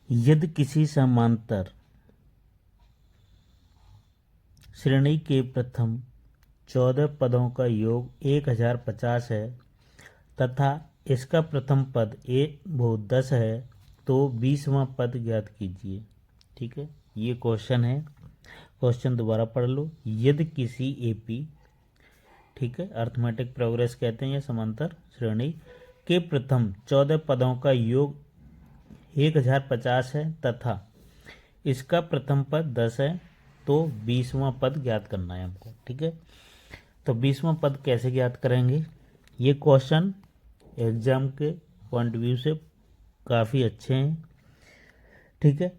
यदि किसी समांतर श्रेणी के प्रथम 14 पदों का योग 1050 है तथा इसका प्रथम पद वो 10 है तो 20वां पद ज्ञात कीजिए। ठीक है, ये क्वेश्चन है। क्वेश्चन दोबारा पढ़ लो। यदि किसी एपी, ठीक है, अर्थमेटिक प्रोग्रेस कहते हैं या समांतर श्रेणी के प्रथम 14 पदों का योग 1050 है तथा इसका प्रथम पद 10 है तो 20वां पद ज्ञात करना है हमको। ठीक है, तो 20वां पद कैसे ज्ञात करेंगे? ये क्वेश्चन एग्जाम के पॉइंट व्यू से काफ़ी अच्छे हैं। ठीक है,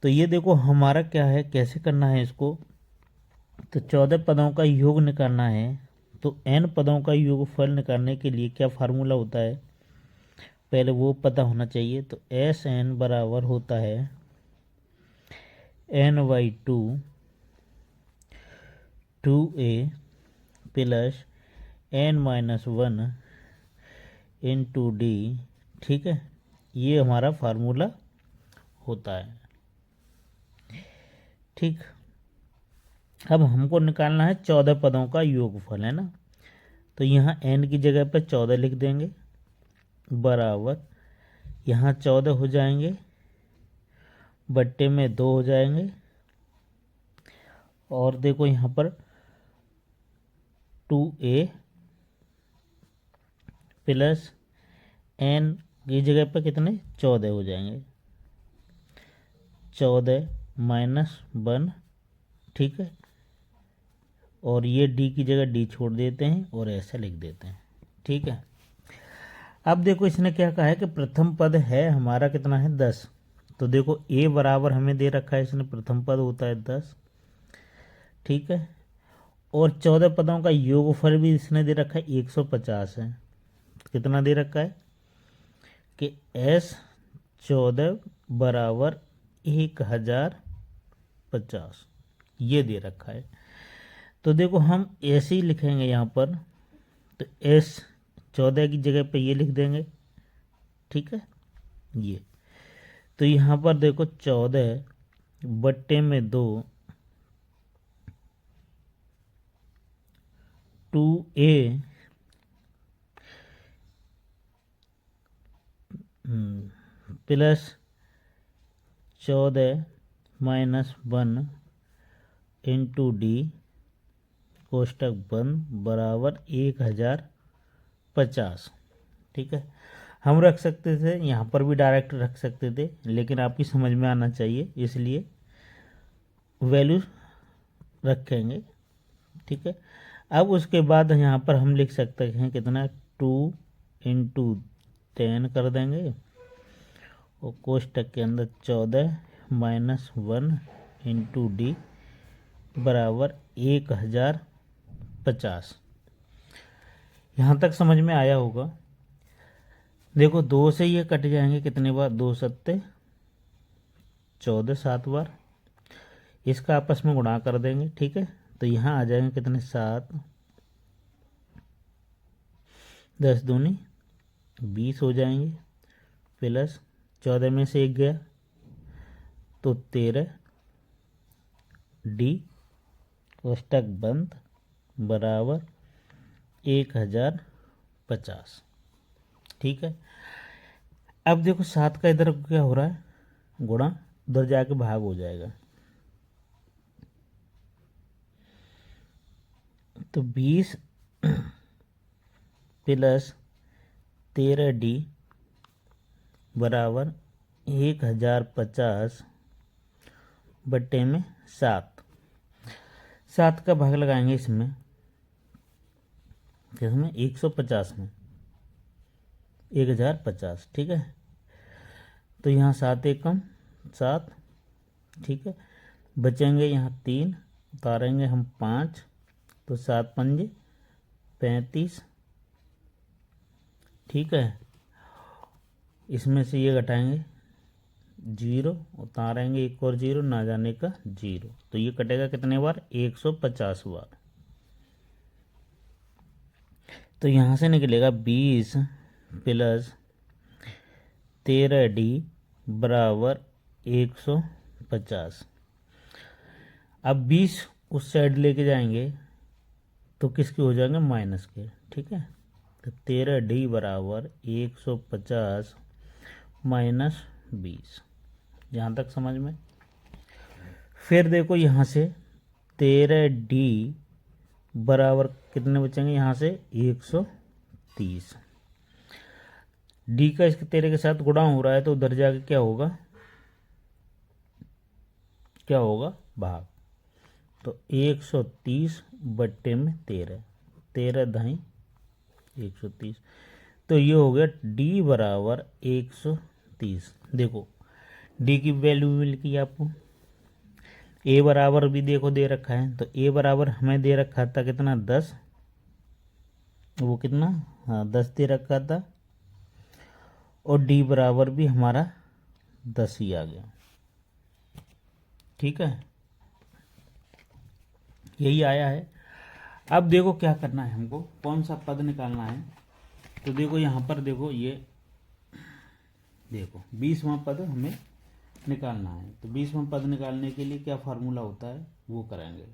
तो ये देखो हमारा क्या है, कैसे करना है इसको। तो 14 पदों का योग निकालना है, तो n पदों का योगफल निकालने के लिए क्या फार्मूला होता है, पहले वो पता होना चाहिए। तो एस एन बराबर होता है n/2 2a plus n-1 into D. ठीक है, ये हमारा फार्मूला होता है। ठीक, अब हमको निकालना है 14 पदों का योगफल, है ना। तो यहाँ n की जगह पर 14 लिख देंगे बराबर, यहाँ 14 हो जाएंगे, बट्टे में 2 हो जाएंगे, और देखो यहाँ पर 2a प्लस n की जगह पर कितने 14 हो जाएंगे, 14 - 1। ठीक है, और ये d की जगह d छोड़ देते हैं और ऐसा लिख देते हैं। ठीक है, अब देखो इसने क्या कहा है कि प्रथम पद है हमारा कितना है 10। तो देखो a बराबर हमें दे रखा है, इसने प्रथम पद होता है 10। ठीक है, और 14 पदों का योगफल भी इसने दे रखा है 150 है। कितना दे रखा है कि S14 बराबर 1050, ये दे रखा है। तो देखो हम ऐसे ही लिखेंगे यहाँ पर, तो S14 की जगह पे ये लिख देंगे। ठीक है, ये तो यहाँ पर देखो 14 बट्टे में 2 2a प्लस 14 - 1 इंटू डी कोष्टक बंद बराबर 1050। ठीक है, हम रख सकते थे यहाँ पर भी डायरेक्ट रख सकते थे, लेकिन आपकी समझ में आना चाहिए इसलिए वैल्यू रखेंगे। ठीक है, अब उसके बाद यहाँ पर हम लिख सकते हैं कितना 2 इंटू 10 कर देंगे, और कोष्टक के अंदर 14 - 1 इंटू डी बराबर 1050। यहाँ तक समझ में आया होगा। देखो 2 से ये कट जाएंगे, कितने बार 2 सत्ते 14 7 बार, इसका आपस में गुणा कर देंगे। ठीक है, तो यहाँ आ जाएंगे कितने 7 10 दूनी 20 हो जाएंगे, प्लस 14 में से 1 गया तो 13 डी कोष्टक बंद बराबर 1050। ठीक है, अब देखो 7 का इधर क्या हो रहा है, गुणा, उधर जाके भाग हो जाएगा। तो 20 प्लस 13 डी बराबर 1050 बट्टे में 7। 7 का भाग लगाएंगे इसमें, किसमें 150 में 1050। ठीक है, तो यहाँ 7 एकम 7। ठीक है, बचेंगे यहाँ 3, उतारेंगे हम 5, तो 7 पंजे 35। ठीक है, इसमें से ये घटाएंगे 0, उतारेंगे एक और 0, ना जाने का 0, तो ये कटेगा कितने बार 150 बार। तो यहाँ से निकलेगा 20 प्लस 13 डी बराबर 150। अब 20 उस साइड लेके जाएंगे तो किसके हो जाएंगे, माइनस के। ठीक है, तो 13D बराबर 150 माइनस 20। यहाँ तक समझ में। फिर देखो यहाँ से 13D बराबर कितने बचेंगे, यहाँ से 130। डी का इसके 13 के साथ गुणा हो रहा है, तो उधर जाके क्या होगा, क्या होगा, भाग। तो 130 बट्टे में 13, 13 दाई 130। तो ये हो गया डी बराबर 130। देखो डी की वैल्यू मिल गई आपको। ए बराबर भी देखो दे रखा है, तो ए बराबर हमें दे रखा था कितना, 10। वो कितना, हाँ 10 दे रखा था। और डी बराबर भी हमारा 10 ही आ गया। ठीक है, यही आया है। अब देखो क्या करना है हमको, कौन सा पद निकालना है। तो देखो यहाँ पर देखो, ये देखो 20वां पद हमें निकालना है। तो 20वां पद निकालने के लिए क्या फार्मूला होता है वो करेंगे।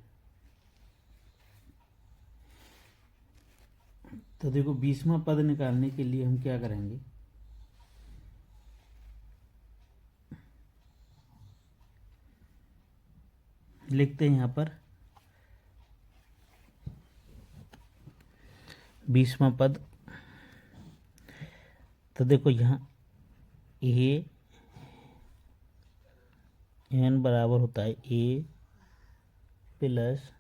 तो देखो 20वां पद निकालने के लिए हम क्या करेंगे, लिखते हैं यहाँ पर 20वां पद। तो देखो यहाँ ए एन बराबर होता है A plus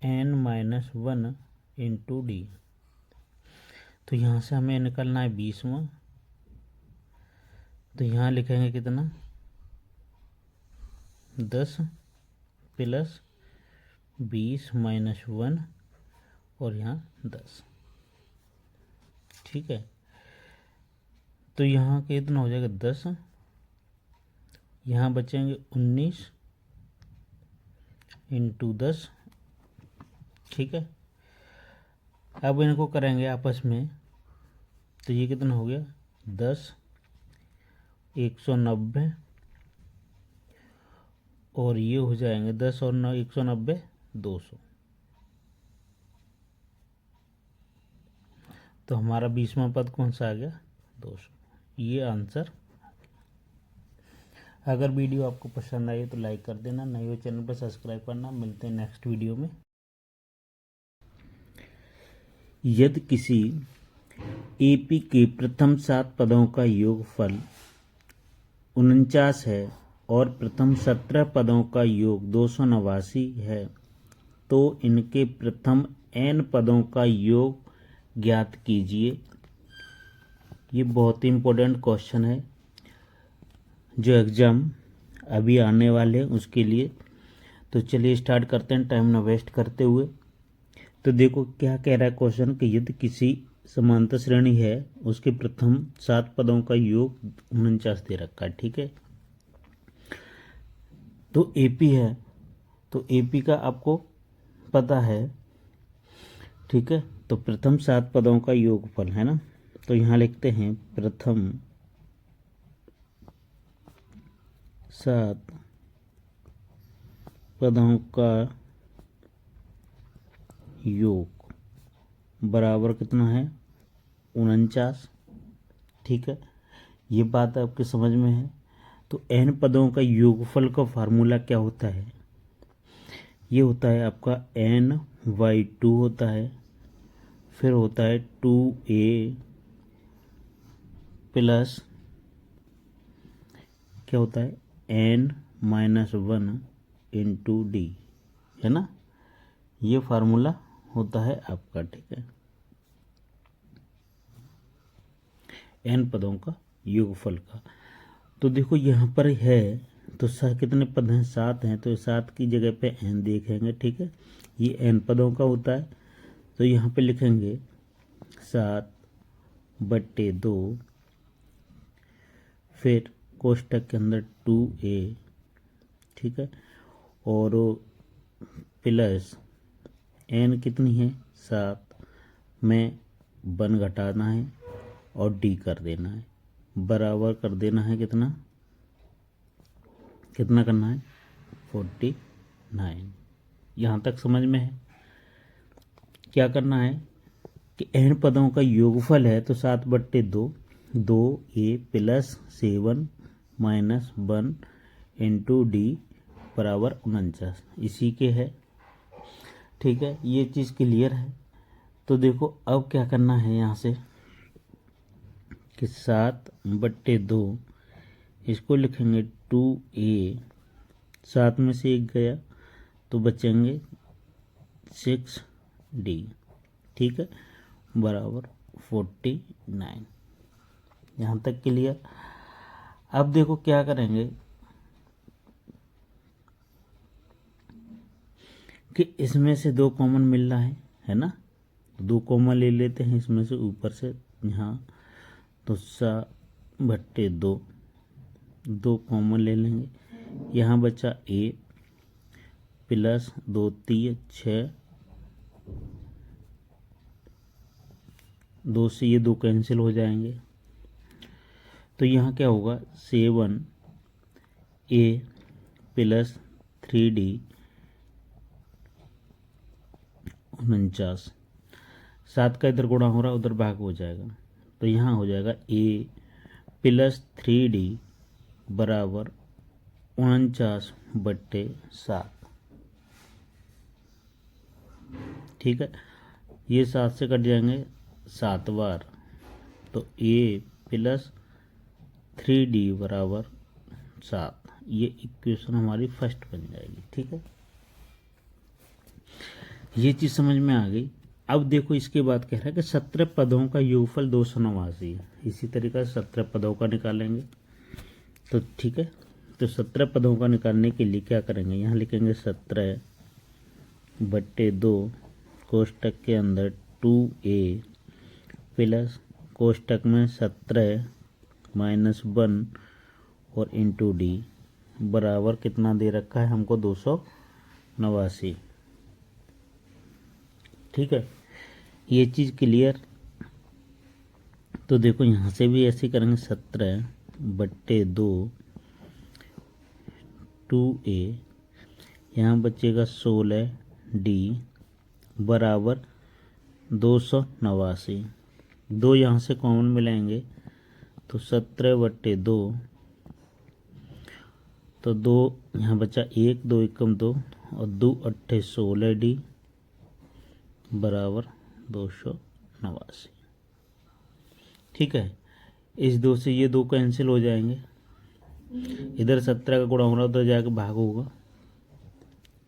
N minus 1 into D. तो यहाँ से हमें निकलना है 20वां। तो यहाँ लिखेंगे कितना, 10 प्लस 20 माइनस 1 और यहाँ 10। ठीक है, तो यहाँ कितना हो जाएगा, 10। यहाँ बचेंगे 19 इंटू 10। ठीक है, अब इनको करेंगे आपस में। तो ये कितना हो गया, 10 190 और ये हो जाएंगे 10 और 9 190 200। तो हमारा 20वां पद कौन सा आ गया, 200। ये आंसर। अगर वीडियो आपको पसंद आई तो लाइक कर देना, नए हो चैनल पर सब्सक्राइब करना। मिलते हैं नेक्स्ट वीडियो में। यदि किसी एपी के प्रथम 7 पदों का योगफल 49 है और प्रथम 17 पदों का योग 289 है, तो इनके प्रथम n पदों का योग ज्ञात कीजिए। ये बहुत ही इम्पोर्टेंट क्वेश्चन है जो एग्ज़ाम अभी आने वाले हैं उसके लिए। तो चलिए स्टार्ट करते हैं टाइम ना वेस्ट करते हुए। तो देखो क्या कह रहा है क्वेश्चन, कि यदि किसी समांतर श्रेणी है उसके प्रथम 7 पदों का योग 49 दे रखा है। ठीक है, तो एपी है, तो एपी का आपको पता है। ठीक है, तो प्रथम 7 पदों का योगफल है ना। तो यहाँ लिखते हैं प्रथम 7 पदों का योग बराबर कितना है, 49। ठीक है, ये बात आपके समझ में है। तो n पदों का योगफल का फार्मूला क्या होता है, ये होता है आपका n/2 होता है। फिर होता है 2a प्लस क्या होता है, n-1 इंटू डी, है ना। ये फार्मूला होता है आपका। ठीक है, n पदों का योगफल का। तो देखो यहाँ पर है, तो कितने पद हैं, 7 हैं। तो 7 की जगह पे n देखेंगे। ठीक है, ये n पदों का होता है। तो यहाँ पे लिखेंगे 7/2, फिर कोष्टक के अंदर 2a। ठीक है, और प्लस n कितनी है, 7 में 1 घटाना है और d कर देना है, बराबर कर देना है कितना, कितना करना है 49। यहाँ तक समझ में है। क्या करना है कि n पदों का योगफल है तो 7/2 2a plus 7 minus 1 into D बराबर 49 इसी के है। ठीक है, ये चीज़ क्लियर है। तो देखो अब क्या करना है यहाँ से कि 7/2 इसको लिखेंगे 2a, 7 में से 1 गया तो बचेंगे 6d। ठीक है, बराबर 49। यहाँ तक क्लियर। अब देखो क्या करेंगे कि इसमें से 2 कॉमन मिल रहा है ना, 2 कॉमन ले लेते हैं इसमें से, ऊपर से यहाँ तो 7/2 2 कॉमन ले लेंगे। यहाँ बचा a प्लस 2 3 6, 2 से ये 2 कैंसिल हो जाएंगे। तो यहाँ क्या होगा 7a प्लस 3d 49। 7 का इधर गुणा हो रहा है, उधर भाग हो जाएगा। तो यहाँ हो जाएगा a प्लस 3d बराबर 49/7। ठीक है, ये 7 से कट जाएंगे 7 बार, तो a प्लस 3d बराबर 7। ये इक्वेशन हमारी फर्स्ट बन जाएगी। ठीक है, ये चीज़ समझ में आ गई। अब देखो इसके बाद कह रहा है कि 17 पदों का योगफल 289 है। इसी तरीके से 17 पदों का निकालेंगे। तो ठीक है, तो 17 पदों का निकालने के लिए क्या करेंगे, यहाँ लिखेंगे 17/2 कोष्टक के अंदर 2a प्लस कोष्टक में 17 माइनस 1 और इंटू डी बराबर कितना दे रखा है हमको 289। ठीक है, ये चीज़ क्लियर। तो देखो यहाँ से भी ऐसे करेंगे 17/2 2a, यहाँ बचेगा 16d बराबर 289। 2 यहाँ से कॉमन मिलाएंगे तो 17/2, तो 2 यहाँ बचा 1 2 एकम 2 और 2 8 16d बराबर 289। ठीक है, इस 2 से ये 2 कैंसिल हो जाएंगे। इधर 17 का गुणा हो रहा, उधर जाकर भाग होगा।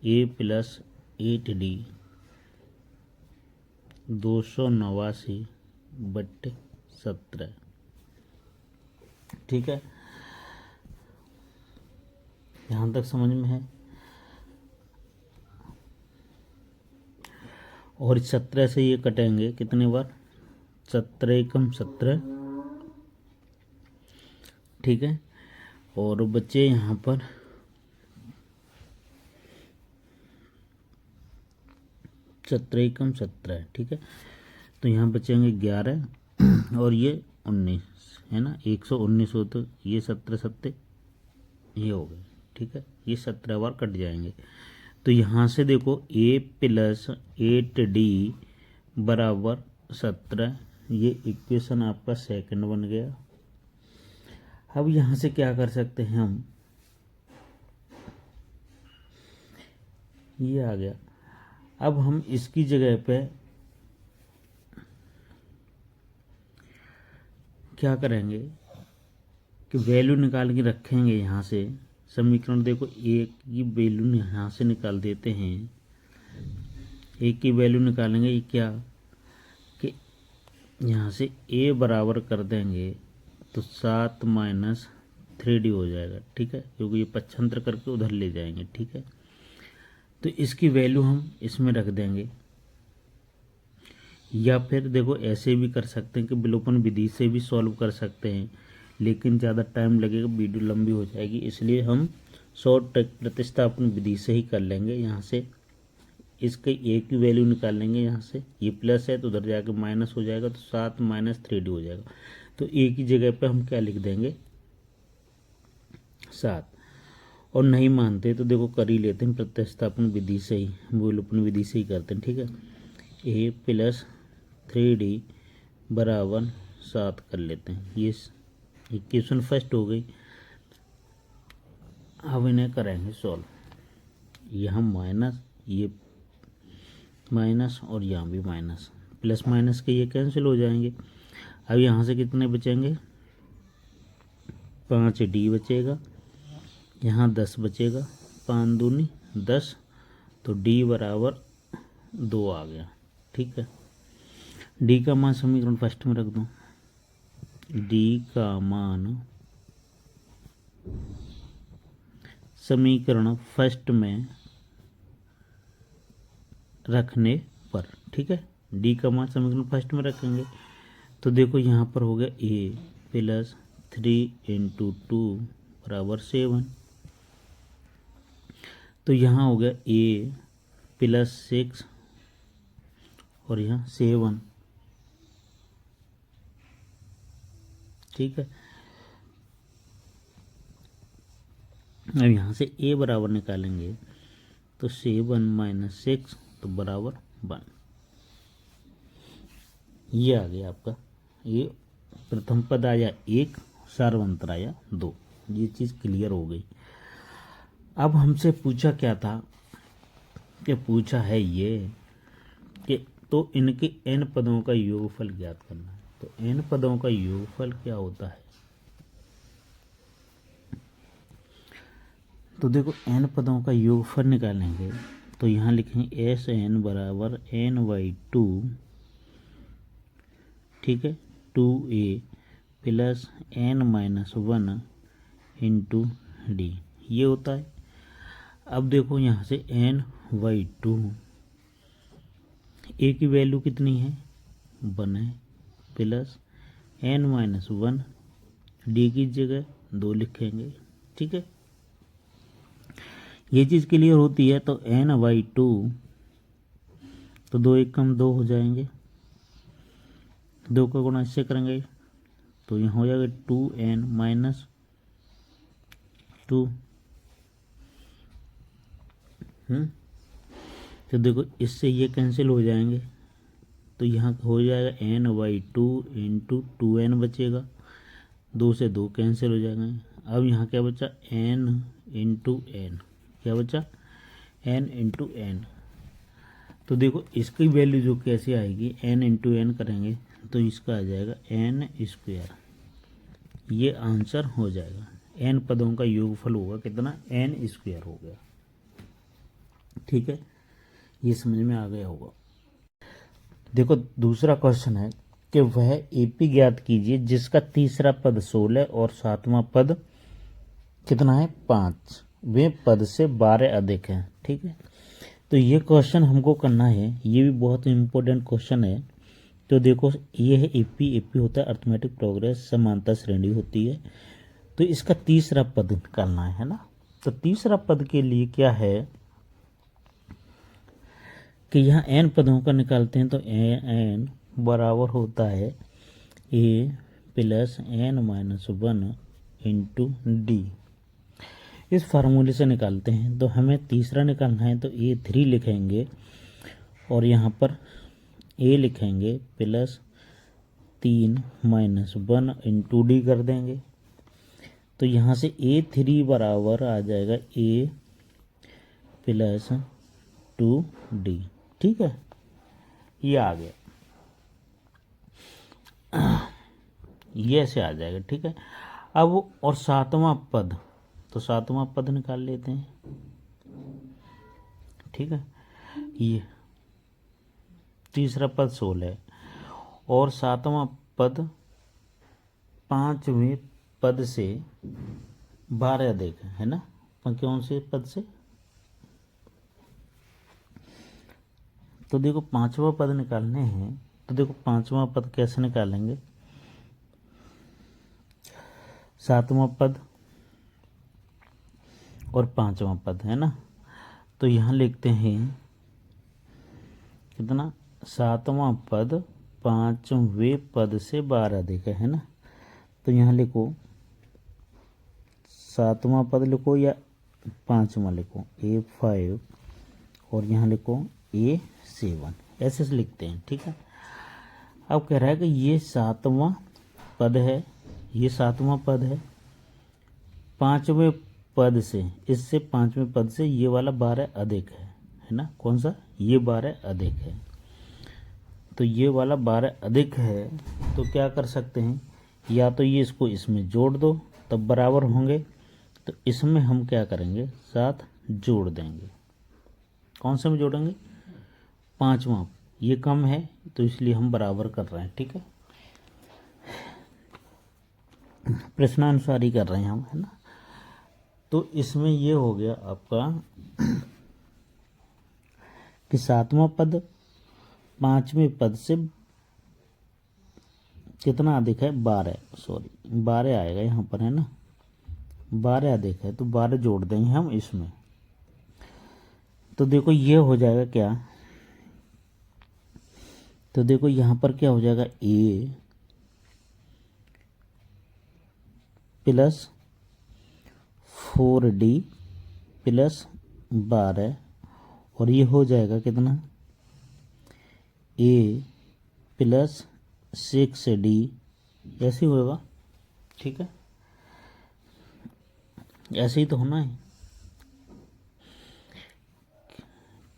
a plus 8d 289/17। ठीक है, यहाँ तक समझ में है। और 17 से ये कटेंगे कितने बार, 17 एकम 17। ठीक है, और बच्चे यहाँ पर 17 एकम 17। ठीक है, तो यहाँ बचेंगे 11 और ये 19 है ना, 119 हो तो ये 17 7 ये हो गए। ठीक है, ये 17 बार कट जाएंगे। तो यहाँ से देखो a प्लस 8d बराबर 17, ये इक्वेशन आपका सेकंड बन गया। अब यहाँ से क्या कर सकते हैं हम, ये आ गया। अब हम इसकी जगह पे क्या करेंगे कि वैल्यू निकाल के रखेंगे। यहाँ से समीकरण देखो, एक की वैल्यू यहाँ से निकाल देते हैं, एक की वैल्यू निकालेंगे। ये क्या कि यहाँ से a बराबर कर देंगे तो 7 माइनस 3d हो जाएगा। ठीक है, क्योंकि ये पक्षांतर करके उधर ले जाएंगे। ठीक है, तो इसकी वैल्यू हम इसमें रख देंगे। या फिर देखो ऐसे भी कर सकते हैं कि विलोपन विधि से भी सॉल्व कर सकते हैं, लेकिन ज़्यादा टाइम लगेगा, वीडियो लंबी हो जाएगी, इसलिए हम शॉर्ट प्रतिस्थापन विधि से ही कर लेंगे। यहाँ से इसके a की वैल्यू निकाल लेंगे। यहाँ से ये प्लस है तो उधर जाके माइनस हो जाएगा, तो 7 माइनस 3d हो जाएगा। तो a की जगह पे हम क्या लिख देंगे 7। और नहीं मानते तो देखो कर ही लेते हैं, प्रतिस्थापन विधि से ही, विलोपन विधि से ही करते हैं। ठीक है, a प्लस 3d बराबर 7 कर लेते हैं। ये इक्वेशन फर्स्ट हो गई। अब इन्हें करेंगे सॉल्व। यहाँ माइनस, ये माइनस और यहाँ भी माइनस, प्लस माइनस के ये कैंसिल हो जाएंगे। अब यहाँ से कितने बचेंगे, 5d बचेगा, यहाँ 10 बचेगा, 5 दूनी 10, तो d बराबर 2 आ गया। ठीक है, d का मान समीकरण फर्स्ट में रख दूँ। d का मान समीकरण फर्स्ट में रखने पर, ठीक है, d का मान समीकरण फर्स्ट में रखेंगे तो देखो यहाँ पर हो गया a प्लस 3 इंटू 2 बराबर 7, तो यहाँ हो गया a प्लस 6 और यहाँ 7। ठीक है, अब यहाँ से a बराबर निकालेंगे तो 7 माइनस 6 तो बराबर 1। ये आ गया आपका, ये प्रथम पद आया 1, सार्वंतर आया 2। ये चीज़ क्लियर हो गई। अब हमसे पूछा क्या था, कि पूछा है ये कि तो इनके n पदों का योगफल ज्ञात करना है। तो n पदों का योगफल क्या होता है, तो देखो n पदों का योगफल निकालेंगे तो यहाँ लिखेंगे एस एन बराबर n/2, ठीक है, 2a plus n-1 into D, ये होता है। अब देखो यहाँ से n/2, a की वैल्यू कितनी है, 1 है, प्लस n-1, d की जगह 2 लिखेंगे। ठीक है, ये चीज़ क्लियर होती है। तो n/2, तो 2 एक कम 2 हो जाएंगे, 2 का गुणा इससे करेंगे तो यहाँ हो जाएगा 2n माइनस 2। तो देखो इससे ये कैंसिल हो जाएंगे तो यहाँ हो जाएगा n/2 इंटू 2n बचेगा, 2 से 2 कैंसिल हो जाएंगे। अब यहाँ क्या बचा, n इंटू n, क्या बचा, n इंटू n। तो देखो इसकी वैल्यू जो कैसे आएगी, n इंटू n करेंगे तो इसका आ जाएगा n²। ये आंसर हो जाएगा, n पदों का योगफल होगा कितना, n² हो गया। ठीक है, ये समझ में आ गया होगा। देखो दूसरा क्वेश्चन है कि वह एपी ज्ञात कीजिए जिसका तीसरा पद 16 और सातवां पद कितना है, 5, वे पद से 12 अधिक हैं। ठीक है, तो ये क्वेश्चन हमको करना है, ये भी बहुत इम्पोर्टेंट क्वेश्चन है। तो देखो ये है एपी, एपी होता है अर्थमेटिक प्रोग्रेस, समानता श्रेणी होती है। तो इसका तीसरा पद निकालना है ना। तो तीसरा पद के लिए क्या है कि यहाँ n पदों का निकालते हैं तो n बराबर होता है a plus n-1 into D. इस फार्मूले से निकालते हैं तो हमें तीसरा निकालना है तो a3 लिखेंगे और यहाँ पर a लिखेंगे प्लस 3-1 इंटू डी कर देंगे। तो यहाँ से a3 बराबर आ जाएगा a प्लस 2d। ठीक है, ये आ गया, ये ऐसे आ जाएगा। ठीक है, अब और सातवां पद, तो सातवां पद निकाल लेते हैं। ठीक है, ये तीसरा पद 16 और सातवां पद 5वें पद से 12 अधिक है ना, कौन से पद से, तो देखो पांचवा पद निकालने हैं। तो देखो पांचवा पद कैसे निकालेंगे, सातवां पद और पांचवा पद है ना। तो यहाँ लिखते हैं कितना, सातवां पद 5वें पद से 12 अधिक है ना। तो यहाँ लिखो सातवां पद लिखो या पाँचवा लिखो A5 और यहाँ लिखो A7, ऐसे से लिखते हैं। ठीक है, अब कह रहा है कि ये सातवां पद है, ये सातवां पद है, पांचवें पद से, इससे पांचवें पद से ये वाला 12 अधिक है ना। कौन सा? ये 12 अधिक है। तो ये वाला 12 अधिक है, तो क्या कर सकते हैं, या तो ये इसको इसमें जोड़ दो तब बराबर होंगे, तो इसमें हम क्या करेंगे, 7 जोड़ देंगे। कौन से में जोड़ेंगे? पांचवा, ये कम है तो इसलिए हम बराबर कर रहे हैं। ठीक है, प्रश्नानुसार ही कर रहे हैं हम, है ना। तो इसमें ये हो गया आपका कि सातवां पद पांचवें पद से कितना अधिक है, 12, सॉरी 12 आएगा यहाँ पर, है ना, 12 अधिक है, तो 12 जोड़ देंगे हम इसमें। तो देखो ये हो जाएगा क्या, तो देखो यहाँ पर क्या हो जाएगा, A प्लस 4D प्लस 12, और ये हो जाएगा कितना, A प्लस 6D, ऐसे ही होगा। ठीक है, ऐसे ही तो होना है,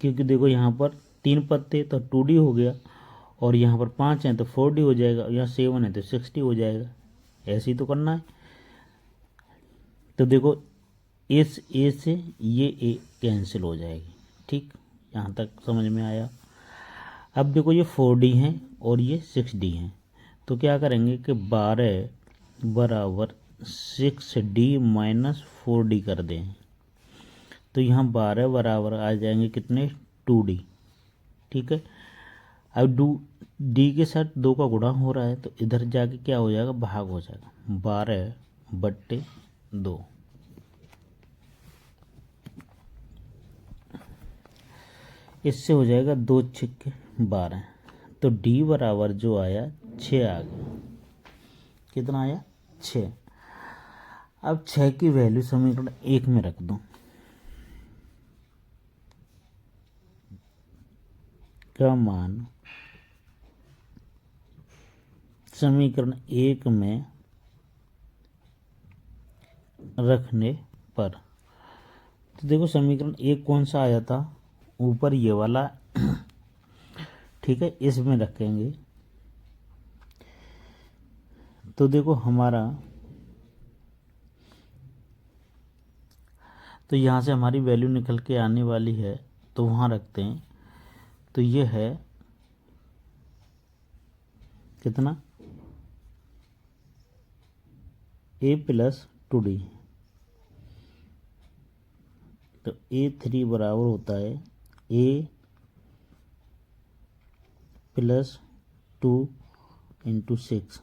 क्योंकि देखो यहाँ पर 3 पद थे तो 2D हो गया, और यहाँ पर 5 हैं तो 4D हो जाएगा, यहाँ 7 है तो 6D हो जाएगा। ऐसे ही तो करना है। तो देखो इस A से ये A कैंसिल हो जाएगी। ठीक, यहाँ तक समझ में आया। अब देखो ये 4D हैं और ये 6D हैं, तो क्या करेंगे कि 12 बराबर 6D माइनस 4D कर दें, तो यहाँ 12 बराबर आ जाएंगे कितने, 2D। ठीक है, अब D के साथ 2 का गुणा हो रहा है, तो इधर जाके क्या हो जाएगा, भाग हो जाएगा, 12/2। इससे हो जाएगा 2 छिक्के 12, तो D बराबर जो आया 6 आ गया। कितना आया, 6। अब 6 की वैल्यू समीकरण 1 में रख दो, का मान समीकरण 1 में रखने पर, तो देखो समीकरण 1 कौन सा आया था, ऊपर ये वाला। ठीक है, इसमें रखेंगे तो देखो हमारा, तो यहाँ से हमारी वैल्यू निकल के आने वाली है, तो वहाँ रखते हैं। तो ये है कितना, A प्लस 2D, तो A3 बराबर होता है A प्लस 2 इंटू 6।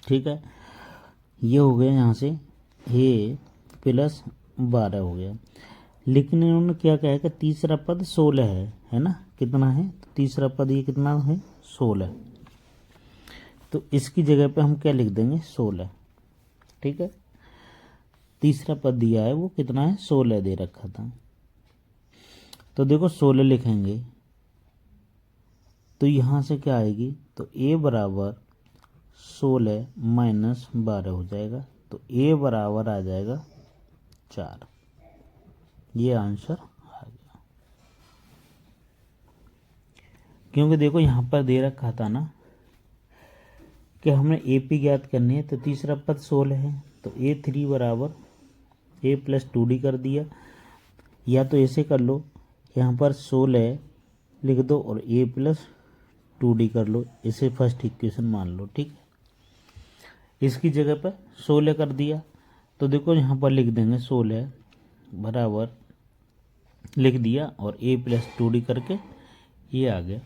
ठीक है, ये हो गया यहाँ से A प्लस 12 हो गया। लेकिन इन्होंने क्या कहा है कि तीसरा पद 16 है ना, कितना है, तो तीसरा पद ये कितना है, 16, तो इसकी जगह पे हम क्या लिख देंगे, 16। ठीक है, तीसरा पद दिया है वो कितना है, 16 दे रखा था, तो देखो 16 लिखेंगे, तो यहाँ से क्या आएगी, तो A बराबर 16 माइनस 12 हो जाएगा, तो A बराबर आ जाएगा 4। ये आंसर आ गया, क्योंकि देखो यहाँ पर दे रखा था ना कि हमने AP ज्ञात करनी है, तो तीसरा पद 16 है, तो A3 बराबर A प्लस 2D कर दिया, या तो ऐसे कर लो, यहाँ पर 16 लिख दो और A प्लस 2D कर लो, इसे फर्स्ट इक्वेशन मान लो। ठीक है, इसकी जगह पर 16 कर दिया, तो देखो यहाँ पर लिख देंगे 16 बराबर लिख दिया और A प्लस 2D करके ये आ गया।